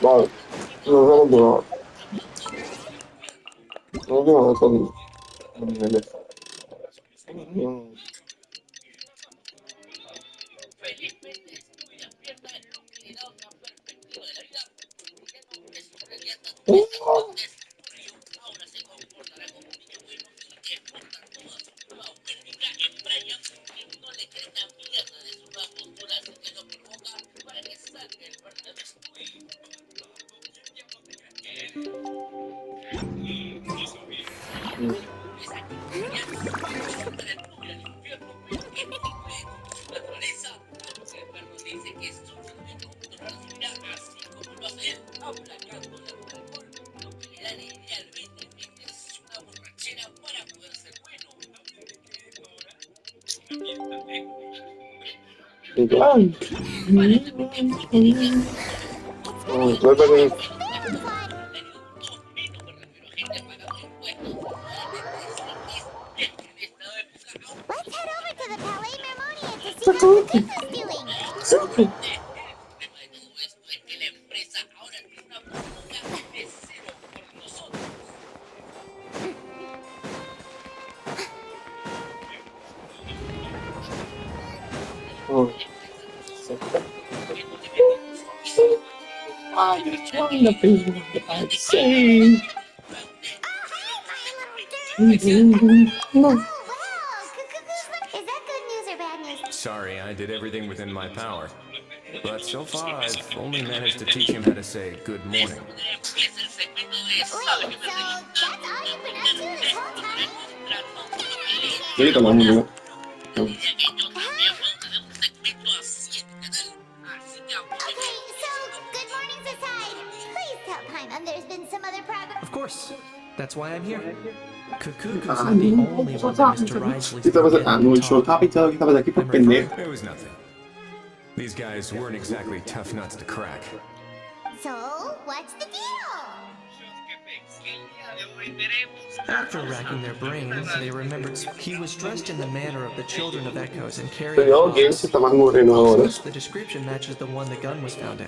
Vale, nos vamos no tengo nada con niveles. Igual. Let's head over to the Palais Mermonia to see how Furina's doing. I just want to be what I say. Oh, hi, my little dirt. Oh, wow. Is that good news or bad news? Sorry, I did everything within my power. But so far, I've only managed to teach him how to say good morning. Wait, so that's all you've been up to this whole time? Sí, tomamos. Okay, so good mornings aside, please tell Paimon there's been some other progress. Of course. That's why I'm here. Cuckoo's not the only one that Mr. Risley's Kita been pasal getting to show talk. capital kita pasal aquí por I'm pendejo. referring. It was nothing. These guys weren't exactly tough nuts to crack. So, what's the deal? After racking their brains, they remembered he was dressed in the manner of the children of Echoes and carrying a Pero Games box. está más moreno ahora. Plus, the description matches the one the gun was found in.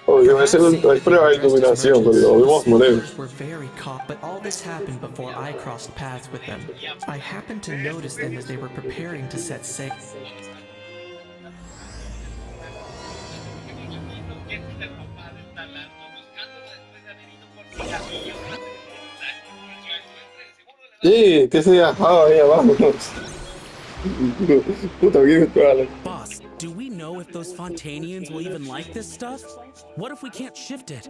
Oye, va a Perhaps ser seeing that they prueba were de dressed as iluminación, merchants, pero the vemos moreno. smugglers were very caught, but all this happened before I crossed paths with them. I happened to notice them as they were preparing to set sail. Sí, que se dejaba ahí abajo. Puta, bien virtual. Boss, do we know if those Fontanians will even like this stuff? What if we can't shift it?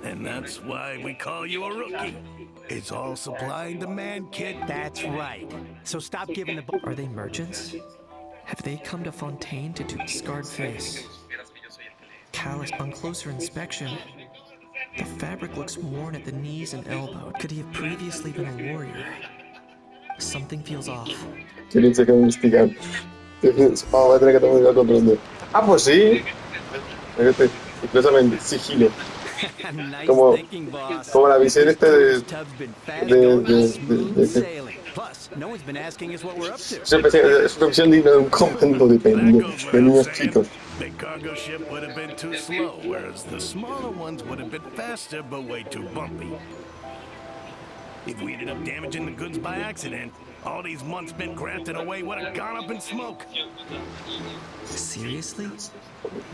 And that's why we call you a rookie. It's all supply and demand, kid. That's right. So stop giving the... Are they merchants? Have they come to Fontaine to do scarred face? Callous on closer inspection. The fabric looks worn at the knees and elbow. Could he have previously been a warrior? Something feels off. Tienes que investigar. Va a tener que tomar control. Ah, pues sí. Completamente sigilo. Nice Como, thinking, boss. como la visión This tub's been fast going, smooth de sailing. Plus, no one's been asking us what we're up to. es una visión digna de un comando de niños chicos. Big cargo ship would have been too slow, whereas the smaller ones would have been faster but way too bumpy. If we ended up damaging the goods by accident, all these months spent grafting away would have gone up in smoke. Seriously?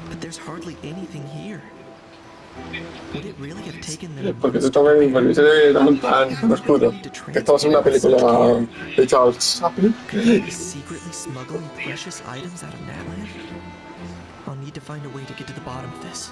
But there's hardly anything here. Would it really have taken them Porque tú estás en porque se ve tan oscuro. Que estamos en una película de Charles Chaplin. Could they be secretly smuggling precious items out of Natland? I'll need to find a way to get to the bottom of this.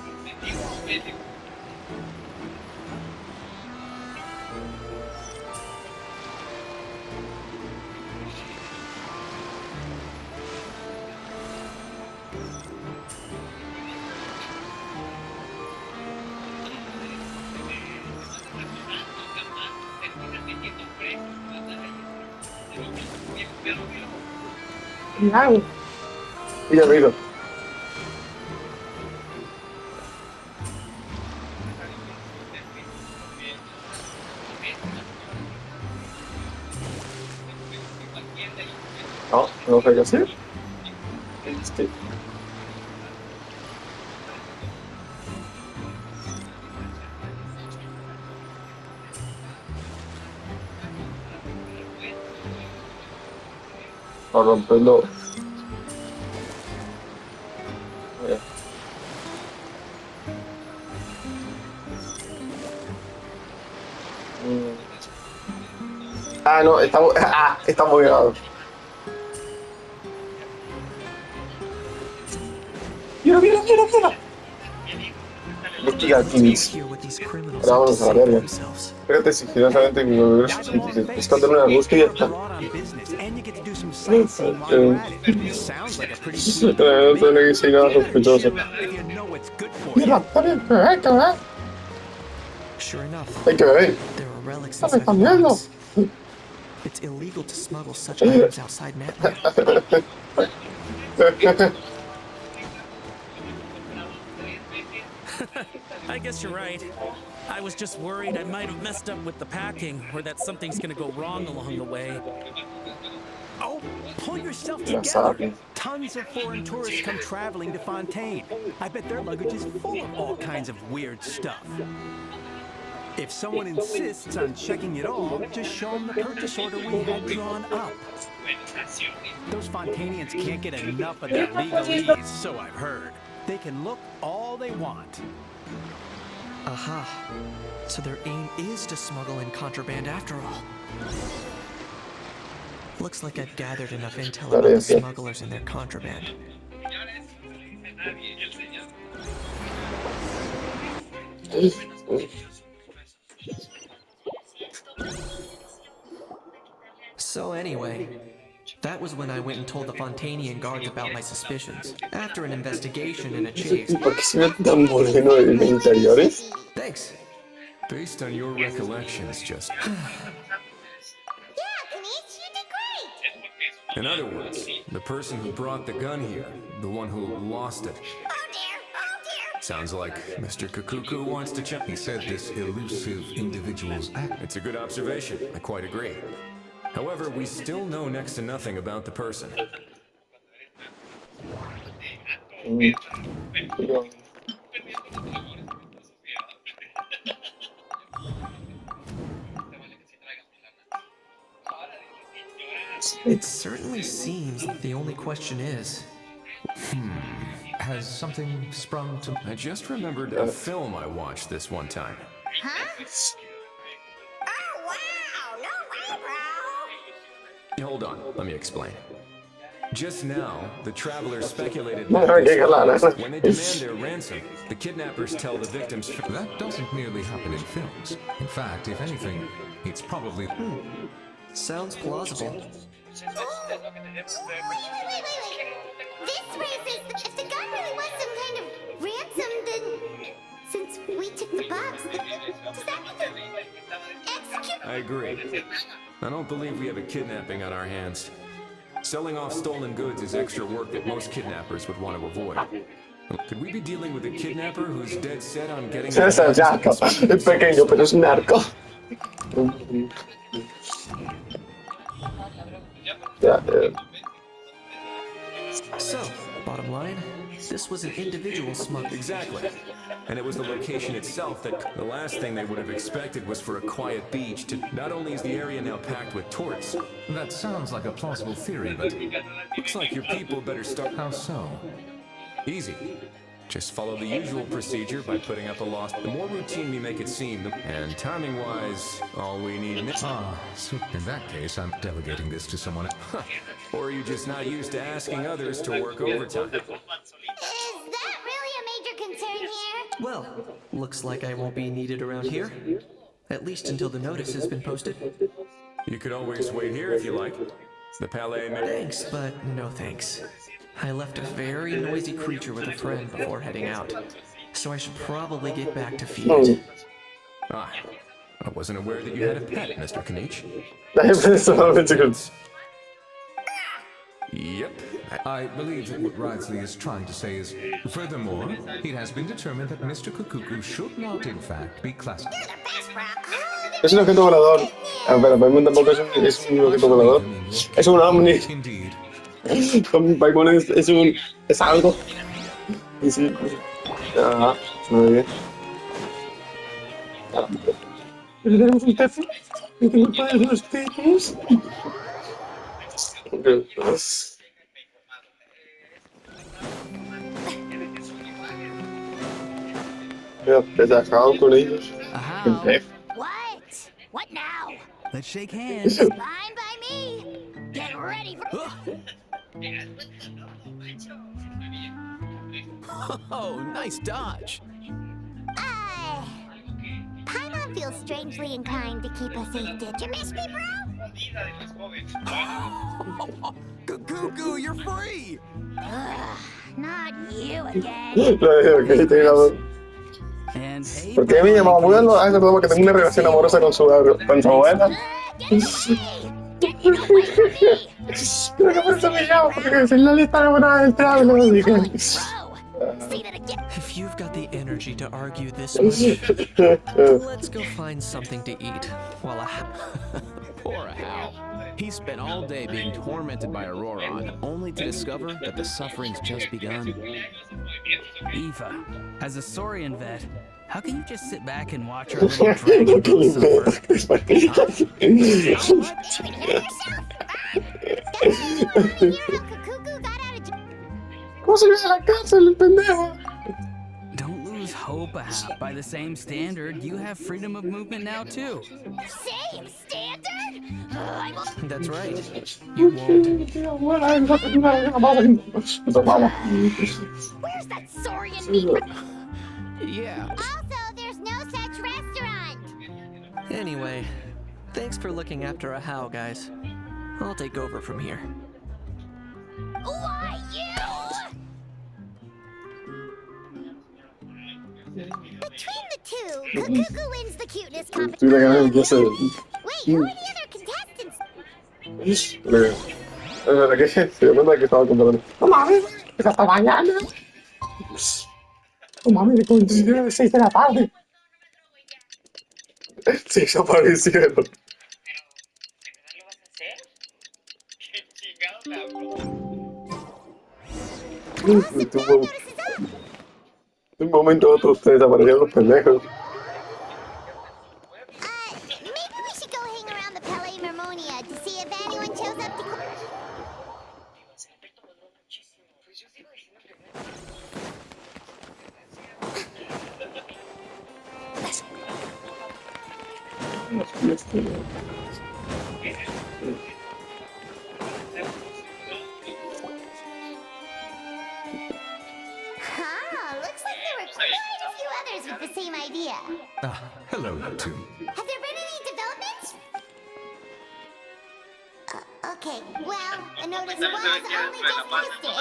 Claro. Mira, mira. No sé qué hacer. A romperlo. Ah, no, está bugueado. Mira, mira, mira, mira. Investiga Kimis. Hear what these criminals Ahora have to vamos a la say for verga. themselves. Espérate sigilosamente que lo veo esconder una busca y ya está. Abroad on business, and you get to do some sightseeing while you're at it. Sounds like a pretty sweet deal No to tiene me. que ser nada sospechoso. Cheer up if you know what's good for Mira, you. está bien, correcto, ¿eh? Sure enough, Hay que ver. there are relics Está inside the cambiando. box. It's illegal to smuggle such items outside Natland. I guess you're right. I was just worried I might have messed up with the packing, or that something's gonna go wrong along the way. Oh, pull yourself Ya together. saben. Tons of foreign tourists come traveling to Fontaine. I bet their luggage is full of all kinds of weird stuff. If someone insists on checking it all, just show them the purchase order we had drawn up. Those Fontainians can't get enough of their legalese, so I've heard. They can look all they want. Aha. So their aim is to smuggle in contraband after all. Looks like I've gathered enough intel about the smugglers and their contraband. So anyway, that was when I went and told the Fontainian guards about my suspicions. After an investigation and a chase. ¿Y por qué se ve tan moreno en interiores? Thanks. Based on your recollections, just. Yeah, Kanish, you did great. In other words, the person who brought the gun here, the one who lost it. Oh dear, oh dear. Sounds like Mr. Kakuku wants to check. He said this elusive individual's act. It's a good observation. I quite agree. However, we still know next to nothing about the person. It certainly seems that the only question is, Has something sprung to... I just remembered a film I watched this one time. Huh? Oh wow, no way, bro. Hold on, let me explain. Just now, the travelers speculated No, that qué galana. when they demand their ransom, the kidnappers tell the victims. That doesn't merely happen in films. In fact, if anything, it's probably... sounds plausible. Wait. This raises, if the gun really was some kind of ransom, then since we took the box, does that mean they're execute? I agree. I don't believe we have a kidnapping on our hands. Selling off stolen goods is extra work that most kidnappers would want to avoid. Could we be dealing with a kidnapper who's dead set on getting... Es el narco. Es pequeño, pero es un narco. Ya, So, bottom line, this was an individual smuggler. Exactly. And it was the location itself that the last thing they would have expected was for a quiet beach to... Not only is the area now packed with tourists, That sounds like a plausible theory, but looks like your people better start... how so? Easy. Just follow the usual procedure by putting up a lost... The more routine we make it seem, and timing-wise, all we need... So in that case, I'm delegating this to someone... Or are you just not used to asking others to work overtime? Is that really a major concern here? Well, looks like I won't be needed around here. At least until the notice has been posted. You could always wait here if you like. The Palais... Thanks, but no thanks. I left a very noisy creature with a friend before heading out. So I should probably get back to feed. Ah, I wasn't aware that you had a pet, Mr. Kanich. solamente con... Yep. I believe that what Wriothesley is trying to say is, furthermore, it has been determined that Mr. Kukuku should not, in fact, be classified. You're the best, bro. Oh, Es un objeto volador. Ah, espera, Paimon tampoco es un objeto volador. Es un ovni. Indeed. Paimon es algo. Y sí. Ajá, muy bien. ¿Tenemos un taxi? ¿Y tengo el padre de los perros? Mira, que se acabado con ellos. How? What? What now? Let's shake hands. Fine by me. Get ready for. Oh, nice dodge. Paimon feels strangely inclined to keep us safe. Did you miss me, bro? Cuckoo, you're free. Not you again. Ok, tiene razón. And pay ¿Por qué me llamaba abuelo? Ah, es verdad, porque tengo una relación amorosa con su abuela. Get away! Get away from me! Creo que por eso me llamo, porque soy la lista enamorada del trabajo. Dije. Bro, say that again. If you've got the energy to argue this much, let's go find something to eat while Poor Hal. He spent all day being tormented by Auroron, only to discover that the suffering's just begun. Eva, as a Saurian vet, how can you just sit back and watch our little dragon girl suffer? ¿Cómo se ve a la cárcel, el pendejo? Don't lose hope, Hal. By the same standard, you have freedom of movement now, too. Same standard? That's right. You won't. Where's that Saurian meat? Yeah. Also, there's no such restaurant. Anyway, thanks for looking after a how, guys. I'll take over from here. Why, you? Between the two, Kukuku wins the cuteness competition. Wait, who are the other contestants? ¿Verdad que se dio cuenta que estaba comprando? No mames, es hasta mañana. No mames, de condiciones de 6 de la tarde. Se desaparecieron. De un momento a otro se desaparecieron los pendejos. Maybe we should go hang around the Palais Mermonia to see if anyone shows up to. Looks like there were quite a few others with the same idea. Hello, you two. Have there been any developments? Okay, well, a notice was only just posted.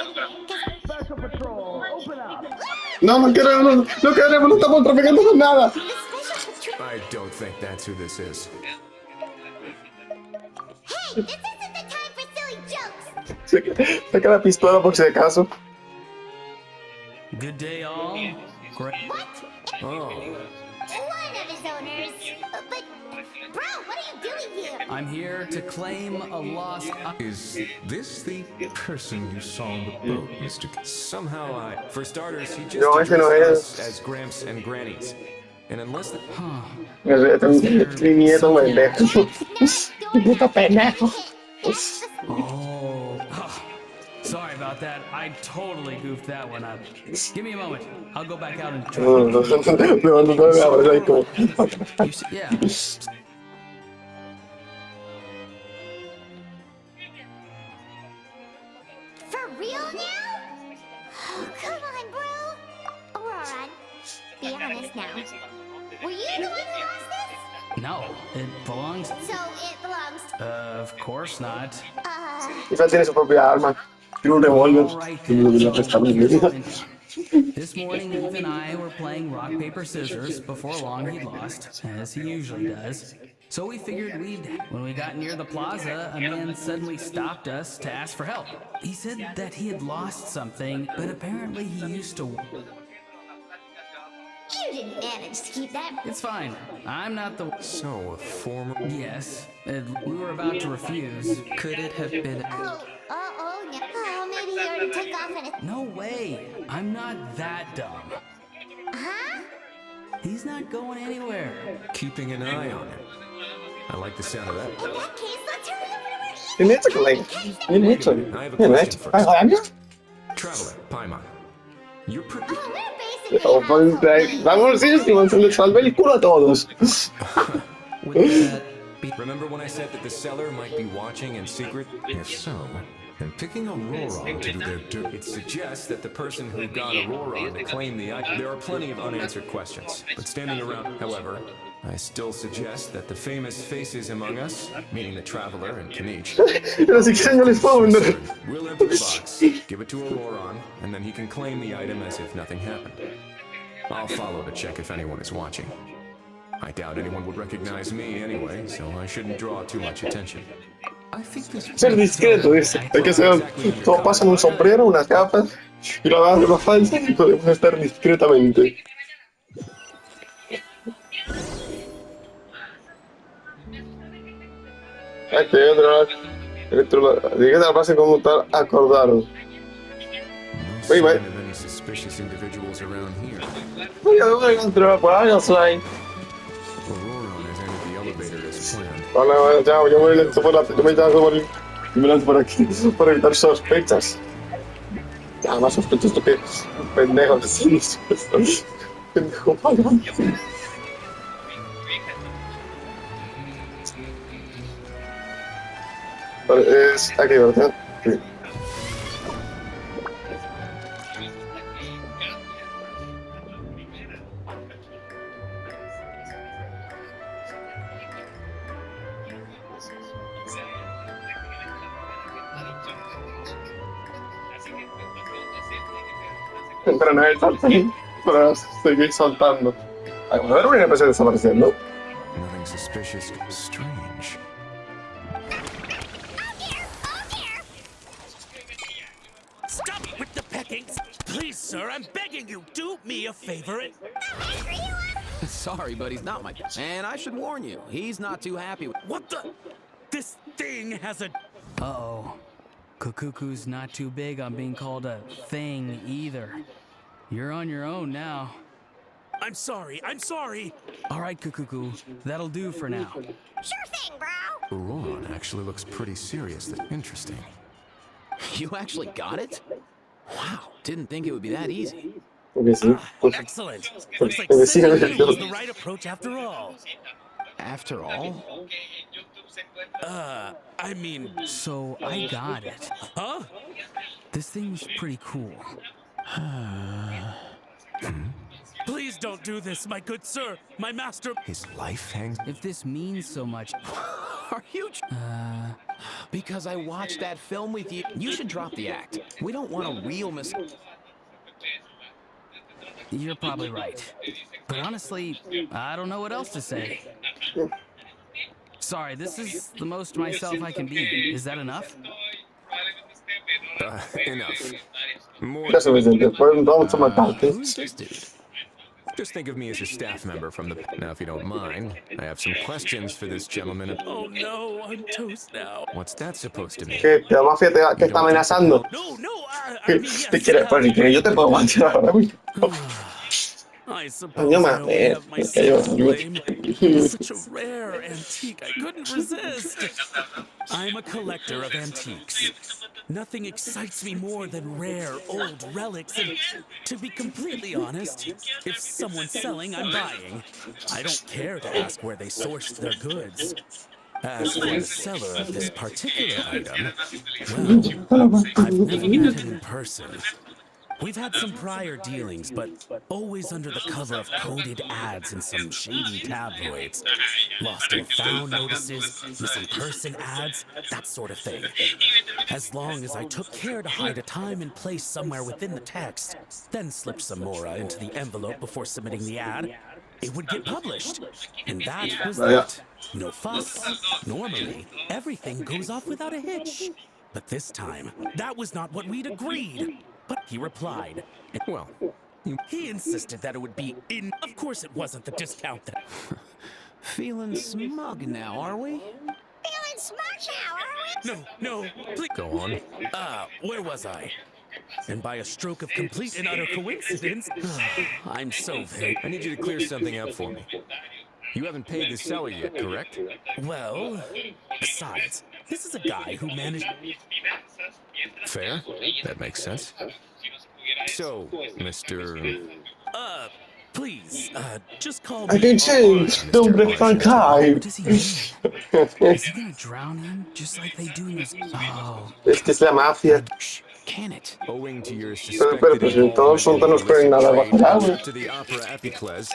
Special Patrol, open up. No, no queremos, no queremos, no estamos traficando con nada. The special patrol. I don't think that's who this is. Hey, this isn't the time for silly jokes. Saca la pistola por si acaso. Good day, all. Great. What? Oh, One of his owners. But, bro, what are you doing here? I'm here to claim a lost. Is this the person you saw on the boat, Mr. somehow for starters, he just No, ese no addressed es. us as Gramps and Grannies. And unless the... Es mi nieto pendejo. Mi nieto pendejo. Oh. Sorry about that. I totally goofed that one up. Give me a moment. I'll go back out and try. No, me aparece ahí como. Yeah. For real now? Oh, come on, bro. Auroron, be honest now. Were you the one who lost this? No, it belongs. So it belongs to. Of course not. Quizás tiene su propia arma. Tiene un revólver. All right, Que me lo then. hubiera prestado en mi vida. This morning, Eve and I were playing rock, paper, scissors. Before long, he lost, as he usually does. So we figured when we got near the plaza, a man suddenly stopped us to ask for help. He said that he had lost something, but apparently he used to. You didn't manage to keep that. It's fine. I'm not the. So, a former... Yes, we were about to refuse. Could it have been? No. Oh, maybe he already took off in it. No way. I'm not that dumb. Huh? He's not going anywhere. Keeping an eye on him. I like the sound of that. In that case, let's hurry over to where Bien hecho, colega. Bien hecho. I have a Bien question hecho. first. ¿Paga daño? Traveler, Paimon. You're pretty... Oh, we're basically Oh, household vamos, Simon, se les salve el culo a todos. Would that be Remember when I said that the seller might be watching in secret? If so, then picking Auroron to do their dirt. It suggests that the person who got Auroron to claim the item... There are plenty of unanswered questions, but standing around... However, I still suggest that the famous faces among us, meaning the Traveler and Kanich, Pero si quieren yo les puedo vender. we'll empty the box, give it to Auroron, and then he can claim the item as if nothing happened. I'll follow to check if anyone is watching. I doubt anyone would recognize me anyway, so I shouldn't draw too much attention. I think this Ser discreto, dice. Hay que ser. Todos pasan un sombrero, unas gafas y lo agarran la falsa y podemos estar discretamente. Aquí hay otra. Llegué a la base como tal acordado. No Wait, sign wait. of any suspicious individuals around here. Voy a encontrar por ahí, soy. Auroron has entered the elevator as planned. Hola, chao, yo me lanzo por la. Yo me lanzo por el. Yo me lanzo por aquí para evitar sospechas. Nada más sospechoso que un pendejo de sí. Pendejo pagano. Vale, es aquí, ¿verdad? Sí. Entrenar el saltón para seguir saltando. A ver, un NPC desapareciendo. Nothing suspicious. Strange. Stop with the peckings! Please, sir, I'm begging you, do me a favor and... Sorry, but he's not my... And I should warn you, he's not too happy with... What the? This thing has a... Uh-oh. Kukuku's not too big on being called a thing either. You're on your own now. I'm sorry, I'm sorry! All right, Kukuku, that'll do for now. Sure thing, bro. Auroron actually looks pretty serious. That's interesting. You actually got it? Wow, didn't think it would be that easy. Porque sí. Excellent! Looks like Porque sí, sending you was the right approach after all. After all? I mean... So I got it. Huh? This thing's pretty cool. Please don't do this, my good sir! My master... His life hangs... If this means so much, Are you... Because I watched that film with you. You should drop the act. We don't want a real you're probably right. But honestly, I don't know what else to say. Sorry, this is the most myself I can be. Is that enough? Enough. More... Ya suficiente. Pues vamos a matarte. Who's this dude? Just think of me as a staff member from the... Now, if you don't mind, I have some questions for this gentleman. Oh no, I'm toast now. What's that supposed to mean? Que la mafia te está amenazando. No, I Que mean, yes, te quieres poner, que yo te puedo matar ahora mismo. I suppose Coño, I only mames. have myself to blame. Such a rare antique, I couldn't resist. I'm a collector of antiques. Nothing excites me more than rare old relics, and to be completely honest, if someone's selling, I'm buying. I don't care to ask where they sourced their goods. As for the seller of this particular item, well, I've never met him in person. We've had some prior dealings, but always under the cover of coded ads in some shady tabloids. Lost and found notices, missing person ads, that sort of thing. As long as I took care to hide a time and place somewhere within the text, then slipped some mora into the envelope before submitting the ad, it would get published. And that was that. No fuss. Normally, everything goes off without a hitch. But this time, that was not what we'd agreed. But he replied. Well, He insisted that it would be in... Of course it wasn't the discount that... Feeling smug now, are we? Feeling smart now, are we? No, please... go on. Where was I? And by a stroke of complete and utter coincidence... I'm so very... I need you to clear something up for me. You haven't paid the seller yet, correct? Well... Besides, This is a guy who managed. Fair? That makes sense. So, Mr. Please, just call I me. can change. Don't break my tie. What does he mean? Is he gonna drown him just like they do in those? Oh, Es que es la mafia. Shh, can it? Owing to your Pero suspected pues si todos involvement in son the no pueden illicit nadar trade bajo el agua. to the Opera Epicles,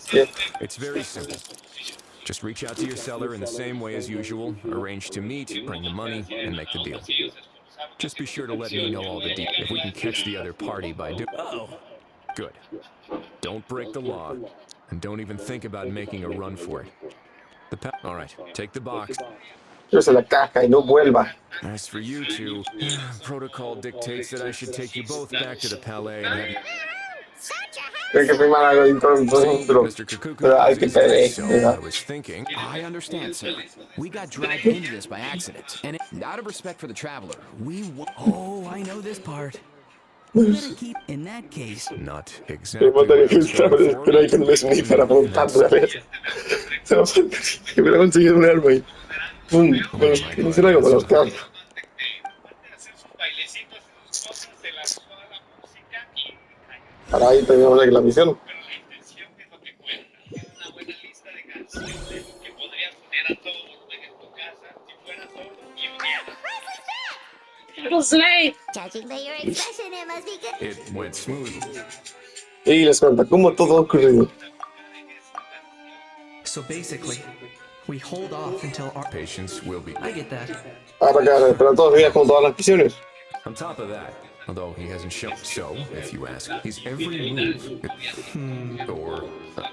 ¿Qué? it's very simple. Just reach out to your seller in the same way as usual, arrange to meet, bring the money, and make the deal. Just be sure to let me know all the details. If we can catch the other party by doing... Oh, Good. Don't break the law, and don't even think about making a run for it. All right, take the box. Llévese la caja y no vuelva. As for you two, protocol dictates that I should take you both back to the palais and have you... Such a Tiene que firmar algo dentro Mr. Kukuku, pero hay as que he said, pedir. so ¿Verdad? I was thinking... I understand, sir. We got dragged into this by accident, and out of respect for the traveler, oh, I know this part. We better keep. In that case, Not Me exactly what mataría I que was estaba going pero hay que no es ni para for. montar otra vez. Se nos que hubiera conseguido un arma y ¡pum! No hiciera algo con los carros. Para ahí terminamos aquí la misión. Judging by your expression, it must be good. It went smooth. Y les cuenta cómo todo ha ocurrido. So basically, we hold off until our... Patience will be... I get that. Ahora que van a esperar todos los días como todas las misiones. On top of that, although he hasn't shown... So, if you ask, he's every move. Or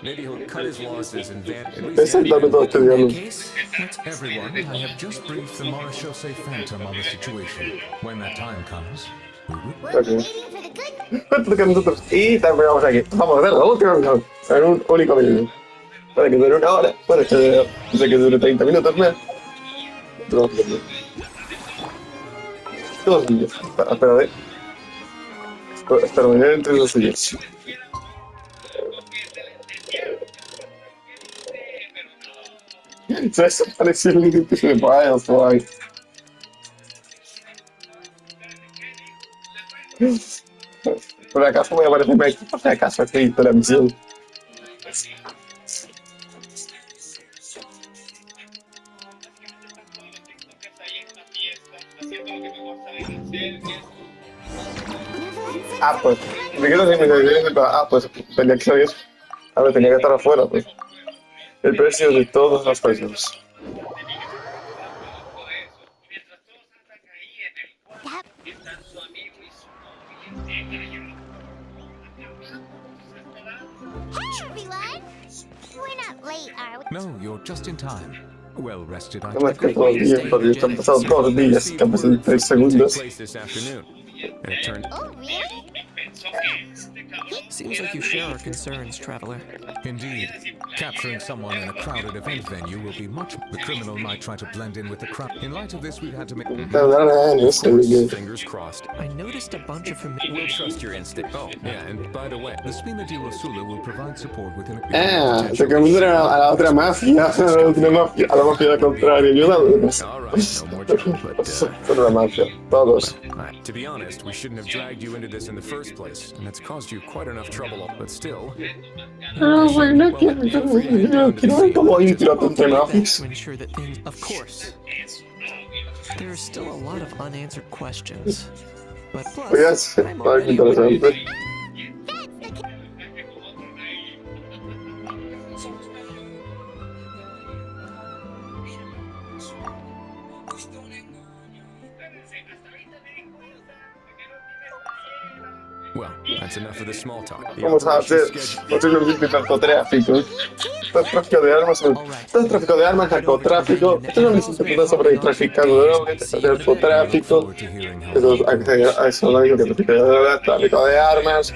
maybe he'll cut his losses and van... At least Exactamente todo este In that diálogo. case, let's... Everyone, I have just briefed the Marechaussee Phantom on the situation. When that time comes, we will... We'll be waiting for the good. Esto que nosotros. Y también vamos aquí. Vamos a hacer la última misión. En un único minuto. Puede que dure una hora. Puede que dure 30 minutos más. Dos días. Espera, espera, entre 2 días. Se desapareció el límite de Biles, guay. Por acaso voy a aparecerme aquí, por si acaso aquí visto la misión. Pues, me quiero decir, pues tenía que salir. A ver, tenía que estar afuera, pues. El precio de todos los precios. Hey, everyone! We're not late, are we? No, you're just in time. Well rested, I No me quedo todo el día, porque están pasando todos los días, que pasan 3 segundos. Take place this afternoon. And it turned... Oh, really? Seems like you share our concerns, traveler. Indeed. Capturing someone in a crowded event venue will be much... The criminal might try to blend in with the crowd. In light of this, we've had to make... Tardarán años en venir. Fingers crossed. I noticed a bunch of We'll trust your instinct. Oh, yeah, and by the way... The Spina di Rosula will provide support within a... Se cambiaron a la otra mafia, a la mafia contraria, ayudándonos. All right, no more trouble, but... Son una mafia, todos. To be honest, we shouldn't have dragged you into this in the first place, and it's caused you quite enough trouble, but still... Bueno, quiero ver cómo hay un trato entre mafias. to ensure that things... Of course. There are still a lot of unanswered questions. But Yes, plus, I'm parece already aware... interesante. Well, that's enough of the small talk. The Vamos a hacer operation's scheduled- posiblemente narcotráfico. Esto es tráfico de armas, esto es tráfico de armas, narcotráfico. Esto es una misión que trata sobre traficar drogas, narcotráfico. Eso es lo único que tráfico de armas,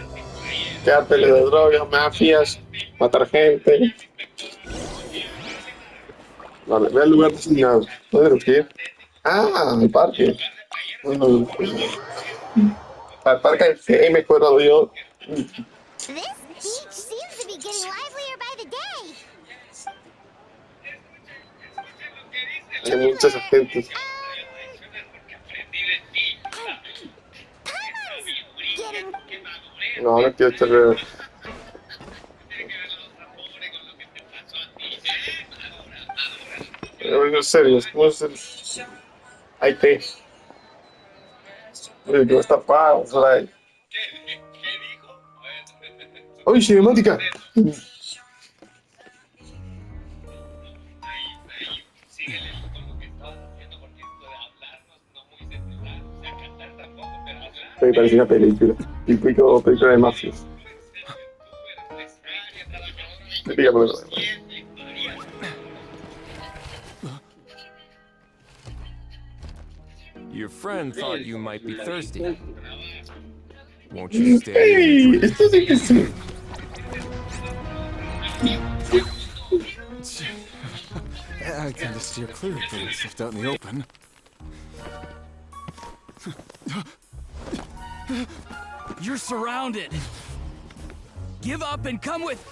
cárteles de drogas, mafias, matar gente. Vale, ve al lugar designado. ¿Dónde tengo que ir? Ah, al parque. Al parque que he mejorado yo. This beach seems to be getting livelier by the day. Hay muchos agentes. Getting No, no quiero estar. Voy a ser serios. Vamos a ser. Ahí te. Oye, que va a estar pago, por ahí. ¡Oye, cinemática! Me parecía una película. Típico película de mafias. Típica película de mafias. Your friend thought you might be thirsty. Won't you stay ¡Ey! and drink? Esto sí que sí. I tend to steer clear of things left out in the open. You're surrounded. Give up and come with.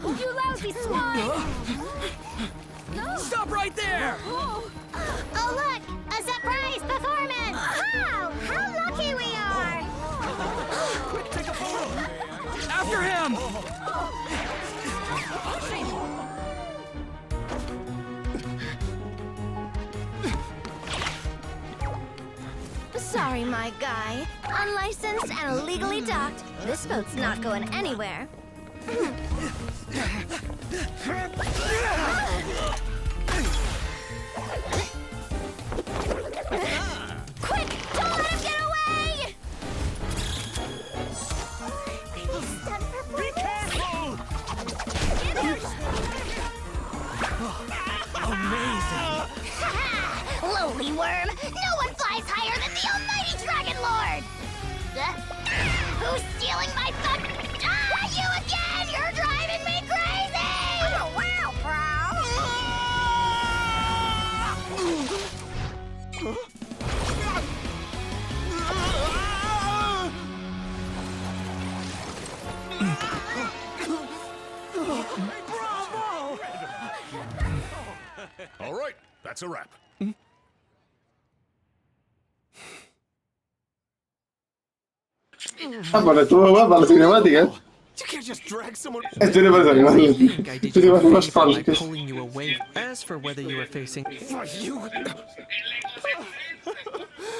you lousy swine! Stop right there! Oh, look! A surprise performance! Wow! How lucky we are! Quick, take a photo! After him! Sorry, my guy. Unlicensed and illegally docked. This boat's not going anywhere. Quick! Don't let him get away! Be careful! Amazing! Lowly worm! No one flies higher than the almighty Dragon Lord! Who's stealing my fun? Ah, you again! You're driving me crazy! Oh, wow, All right, that's a wrap. Ah, pero estuvo guapa la cinemática. You can't just drag someone. Esto no parece animal. I think I did Esto you tiene a más favor by fans. pulling you away. As for whether you were facing... For you.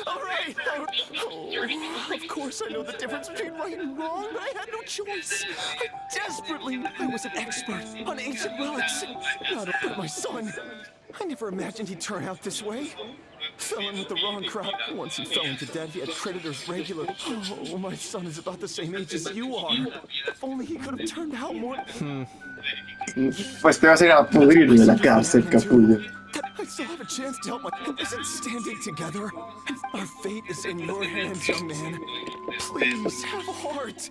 All right. Oh, of course I know the difference between right and wrong, but I had no choice. I was an expert on ancient relics. Not but my son. I never imagined he'd turn out this way. Fell in with the wrong crowd. Once he fell into debt, he had creditors regular. Oh, my son is about the same age as you are. If only he could have turned out more. Pues te vas a ir a pudrir de la cárcel, capullo. I still have a chance to help my isn't standing together. Our fate is in your hands, young man. Please have a heart.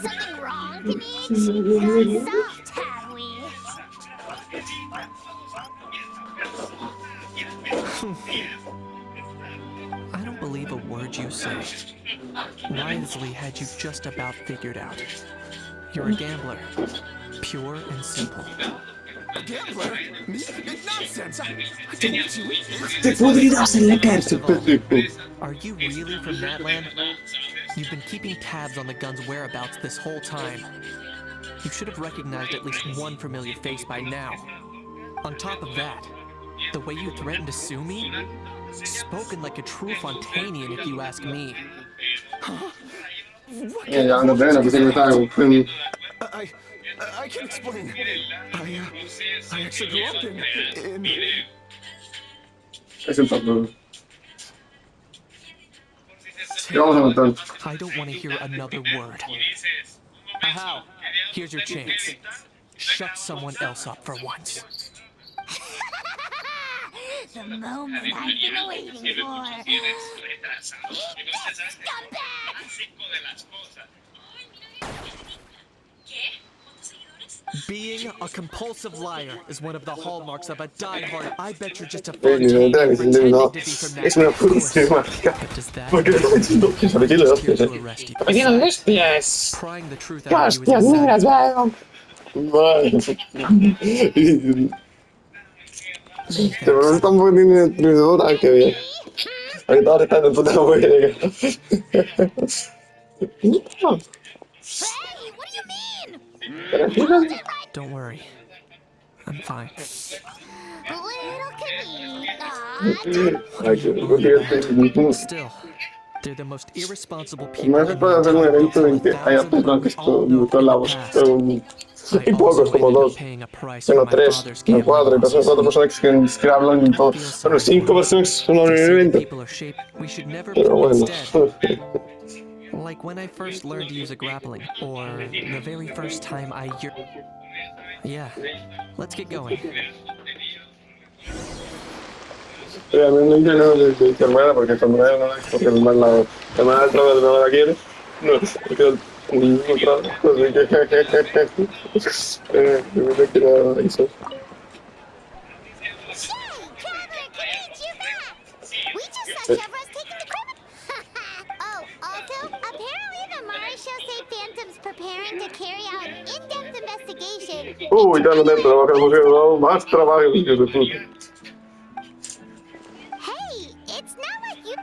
Something wrong, Denise? Soft, have we? I don't believe a word you say. Wriothesley had you just about figured out. You're a gambler. Pure and simple. A gambler? Me? Nonsense! I told you. Te pudrirás en la cárcel, pendejo. Are you really from Natland? You've been keeping tabs on the gun's whereabouts this whole time. You should have recognized at least one familiar face by now. On top of that, the way you threatened to sue me? Spoken like a true Fontanian, if you ask me. Ya, anda pena, que se me estaba buscando. I can explain. I actually grew up in... Es el papel. ¿Qué vamos a montar? I don't want to hear another word. Ahau, here's your chance. Shut someone else up for once. The moment I've been waiting for. Eat this, scumbag! Being a compulsive liar is one of the hallmarks of a diehard. I bet you're just a Literalmente la Fontaine misión de no pretending to be from es that. una Of course. sistemática. But does that Porque matter? estoy diciendo que se metí los Just here hostias, to arrest you. ¡metí los Besides, hostias! prying the truth ¡Qué out of you is hostias negras, insanity. weón! Vale. Many Te me thanks. están poniendo en tribuna, qué bien. Ahorita ahora está en puta huelga. Hey, what do you mean? Tranquila. Don't worry. I'm fine. Little convenient. Aw, Ay, qué divertido. Still, they're the most irresponsible people No in se the puede hacer un entire evento en built que haya 1,000 personajes we all know con in la the voz. past. Y I pocos, also como ended up dos. paying a price Bueno, for my tres, father's no, gambling cuatro, y losses. cuatro personas que hablan y todo. Feel Bueno, sorry cinco for me. personas son en They el say that evento. people are shaped. We should never Pero prove bueno. instead. Like when I first learned to use a grappling, or the very first time I Yeah, let's get going. Realmente no de tu hermana, porque tu hermana no es porque el hermana no la quiere. No, porque el niño otra vez. Así que, primero que nada hizo. Hey, Traveler, congrats, you're back! We just saw Chevrolet's taking the criminal. Oh, also, apparently the Mars show say Phantom's preparing to carry out an in-depth investigation Uy, into ya no te unknown trabajas porque no, más trabajo que de puta. Hey, it's not like you.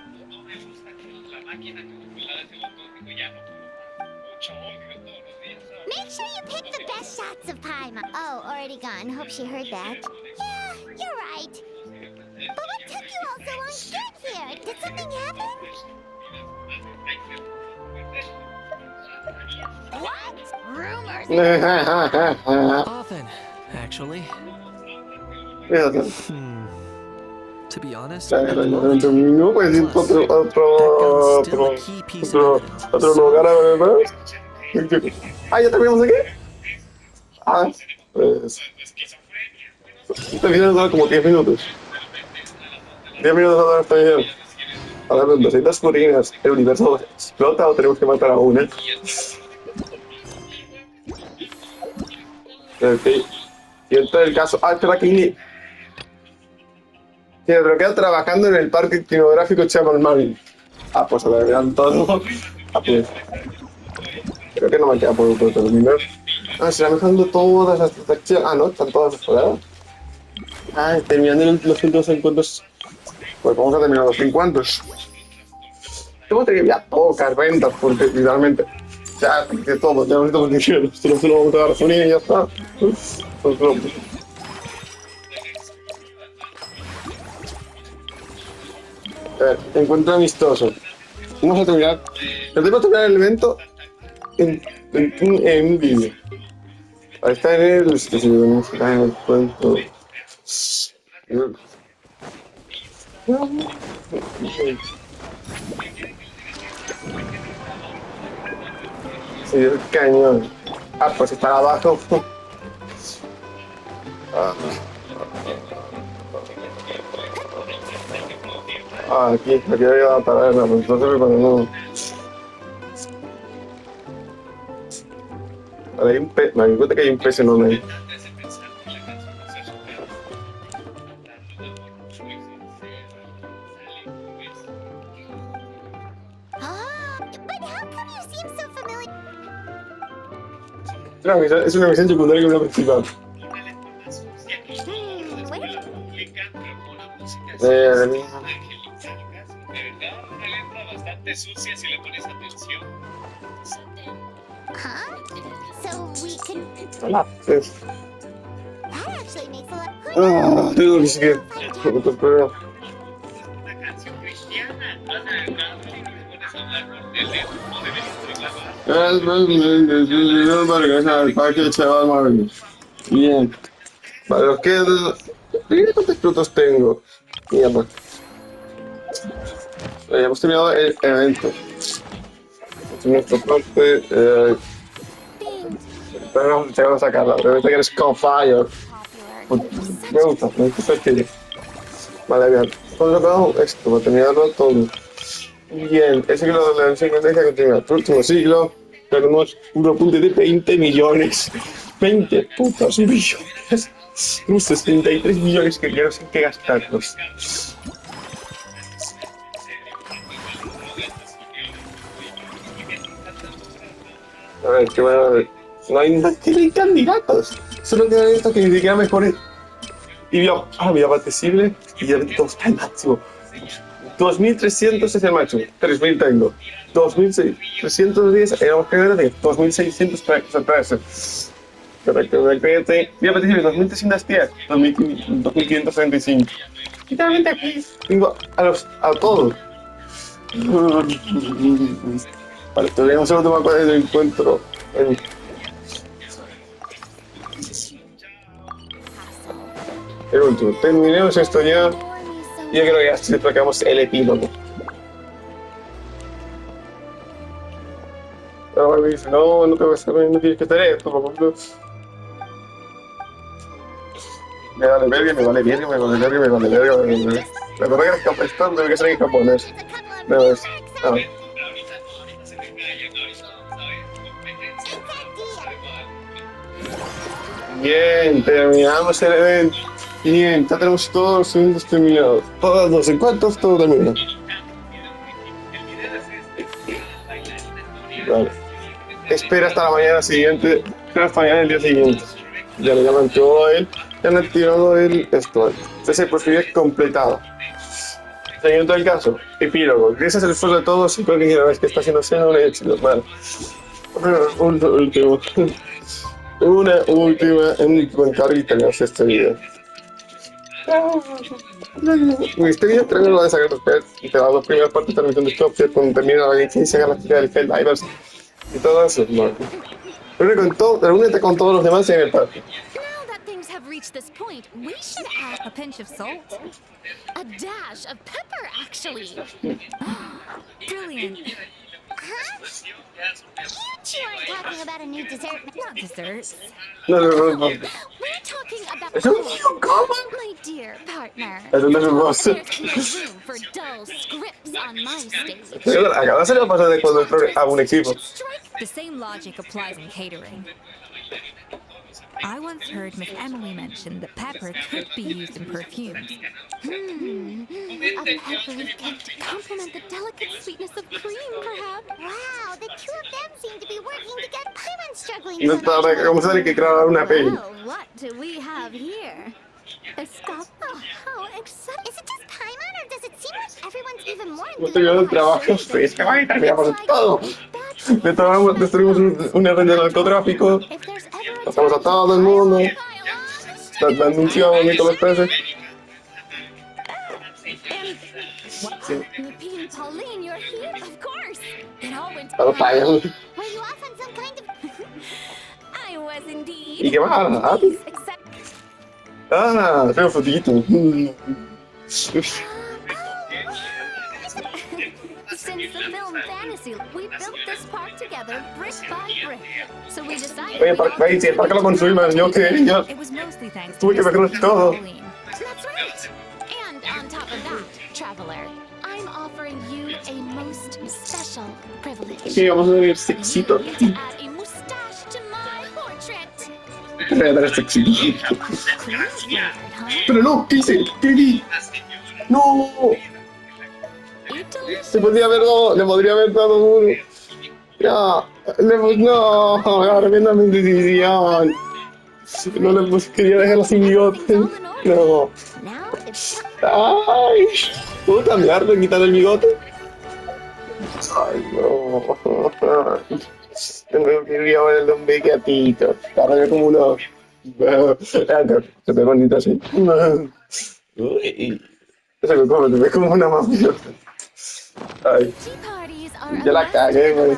Make sure you pick the best shots of Paimon. Oh, already gone. Hope she heard that. Yeah, you're right. But what took you all so long to get here? Did something happen? What? Rumors? Often, actually. Fíjate. To be honest, Ya, at the ya, moment, no puedes ir plus, otro that gun's still a key piece of evidence. otro So, lugar, ¿verdad? Ah, ya terminamos aquí. Ah, pues. Este video dura como 10 minutos. 10 minutos de esta video. Ahora las 200 furinas. ¿El universo explota o tenemos que matar a una? Ok. Y entonces el caso. Ah, espera, aquí. Se me queda trabajando en el parque quinográfico Chamalmal. Ah, pues a ver, vean todo. Ah, pues. Creo que no me queda por terminar. Ah, se van mejorando todas las atracciones. Ah, no, están todas mejoradas. Ah, terminando los últimos encuentros. Pues vamos a terminar los encuentros. Tengo que ya pocas ventas, porque literalmente. Ya, de todo, ya no necesito que quiero. Solo vamos a dar gasolina y ya está. A ver, encuentro amistoso. Vamos a terminar. Tengo que terminar el evento en un vídeo. Ahí está en el. Está en el cuento. Sí, el cañón. Ah, pues está abajo. Aquí había la taberna, pues entonces cuando no. Vale, hay un pez, me doy cuenta que hay un pez enorme ahí. But how come you seem so familiar? Es una misión secundaria que una principal. Where? Huh? So we can. Hola, pez. That actually makes a lot. Tengo que seguir. Al parque chaval Marvel. Bien. Vale, os quedo. Mira cuántos frutos tengo. Mierda. Hemos terminado el evento. Nuestro parte. Vamos a sacarla. Pero esta que eres con fire. Me gusta este estilo. Vale, bien. Cuando acabamos esto, para terminarlo todo. Bien, el ciclo de la enciclopedia continúa. El próximo siglo tenemos un apunte de 20 millones. 20 putos millones. Unos 63 millones que quiero sé qué gastarlos. A ver, ¿qué van a ver? No hay candidatos. Solo quedan estos que ni siquiera mejoren. Y vida apetecible y ya 22 al máximo. 2300 es el máximo. 3000 tengo. 2310 éramos que ver de 2600 para sorpresa. Vida apetecible 2310, 2535. Literalmente aquí tengo a todos. Vale, tendríamos el último cuadro del encuentro. El último. Terminemos esto ya. Y yo creo que ya sacamos el epílogo. Pero me dice, no te vas a ver, no tienes que hacer esto, por favor. Me vale verga, me vale verga, me vale verga, me vale verga, me vale verga. La verdad que esto debe que ser en japonés. No es. No. Bien, terminamos el evento. Bien, ya tenemos todos los eventos terminados. Todos los encuentros, todo terminado. Vale. Espera hasta la mañana siguiente. Espera hasta mañana el día siguiente. Ya le llaman todo él. Ya han tirado el esto. Entonces el perfil completado. Siguiente del caso. Epílogo. Gracias al esfuerzo de todos y creo que una vez que está haciendo un éxito. Vale. Una última encargo y terminamos este video. Este video también lo voy a sacar después y te da las primeras partes de la misión de Stopfield cuando termina la licencia galáctica del Helldivers y todo eso. Reúnete con todos los demás en el parque. Now that things have reached this point, we should add a pinch of salt. A dash of pepper, actually. Brilliant. Huh? You aren't talking about a new dessert. Not desserts. No. We're talking about... ¿Es un mío cómo? My dear partner. Eso no es un boss. There's no room for dull scripts on my stage. Acaba de pasar de cuando entró a un equipo. The same logic applies in catering. I once heard Miss Emily mention that pepper could be used in perfumes. A peppery cake to complement the delicate sweetness of cream, perhaps. Wow, the two of them seem to be working together. I've been struggling No so much. está como se tiene que crear una peli. Well, what do we have here? A scuff. Oh, how exciting. Is it just Paimon, or does it seem like everyone's even more No estoy viendo el trabajo, es que va y terminamos todo. Destruimos una red de narcotráfico. Matamos a todo el mundo. Anunciamos Nicolás Pérez. Nippy and Pauline, you're here? Of course. It all went A los payos. Were you off on some kind of... I was indeed. ¿Y qué más? Except... Tengo fotito. Since the film Fantasy, we built this park together, brick by brick. So we decided... Oye, si el parque lo construimos, yo It was mostly thanks to tuve que mejorar todo. Pauline. That's right. And on top of that, traveler, I'm offering you a most special privilege. Sí, vamos a ver sexito. To add a mustache to my portrait. Te voy a dar sexito. Cream flavored, huh? Pero no, ¿qué hice? ¿Qué di? No. Se podría haber dado, le podría haber dado uno. Ya, no, arrepiento mi decisión. No le quería dejarlo sin bigote. No. Now it's Ay, ¿puedo cambiarlo y quitar el bigote? Ay, no. Quería ponerle un bigatito. Para como uno. Se ve bonito así. Uy. Se ve como una mafia. Ay, tea parties are ya la cagué, güey.